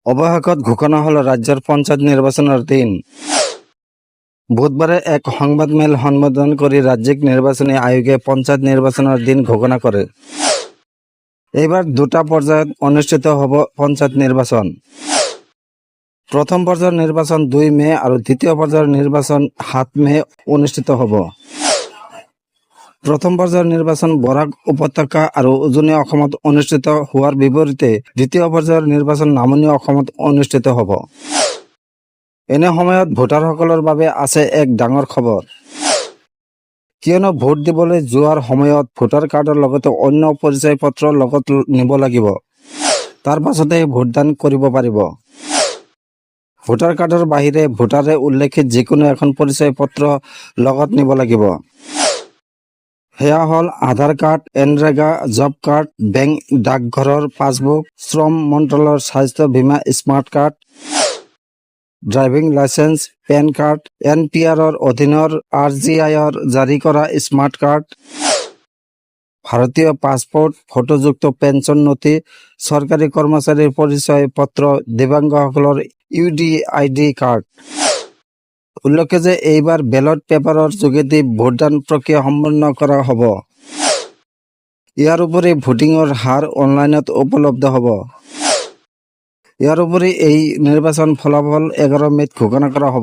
অবশেষত ঘোষণা হল রাজ্যের পঞ্চায়েত নির্বাচনের দিন। বুধবারে এক সংবাদমেল সম্বোধন করে রাজ্যিক নির্বাচনী আয়োগে পঞ্চায়েত নির্বাচনের দিন ঘোষণা করে। এইবার দুটা পর্যায়ত অনুষ্ঠিত হব পঞ্চায়েত নির্বাচন। প্রথম পর্যায়ের নির্বাচন 2 মে আর দ্বিতীয় পর্যায়ের নির্বাচন 7 মে অনুষ্ঠিত হব। প্রথম পর্যায়ের নির্বাচন বরাক উপত্যকা আর উজনি অসমত অনুষ্ঠিত হওয়ার বিপরীতে দ্বিতীয় পৰ্যায়ৰ নিৰ্বাচন নামনি অসমত অনুষ্ঠিত হ'ব। এনে সময়ত ভোটাৰসকলৰ বাবে আছে এক ডাঙৰ খবৰ, কিয়নো ভোট দিবলৈ যোৱাৰ সময়ত ভোটাৰ কাৰ্ডৰ লগতে অন্য পৰিচয় পত্ৰৰ লগত নিব লাগিব। তাৰ পাছতে ভোটদান কৰিব পাৰিব। ভোটাৰ কাৰ্ডৰ বাহিৰে ভোটাৰে উল্লেখিত যিকোনো এখন পৰিচয় পত্ৰ লগত নিব লাগিব। সেয়া হ'ল Aadhaar card, NREGA, job card, bank ডাকঘৰৰ পাছবুক, শ্ৰম মন্ত্ৰালয়ৰ স্বাস্থ্য বীমা smart card, driving licence, PAN card, NPR-ৰ অধীনৰ RGI-ৰ জাৰি কৰা স্মাৰ্ট কাৰ্ড, ভাৰতীয় পাছপোৰ্ট, ফটোযুক্ত পেঞ্চন নথি, চৰকাৰী কৰ্মচাৰীৰ পৰিচয় পত্ৰ, দিব্যাংগসকলৰ UDID কাৰ্ড। উল্লেখ্য যে এইবাৰ বেলট পেপাৰৰ যোগেদি ভোটদান প্ৰক্ৰিয়া সম্পন্ন কৰা হ'ব। ইয়াৰ উপৰি ভোটিঙৰ হাৰ অনলাইনত উপলব্ধ হ'ব। ইয়াৰ উপৰি এই নিৰ্বাচন ফলাফল 11 মে'ত ঘোষণা কৰা হ'ব।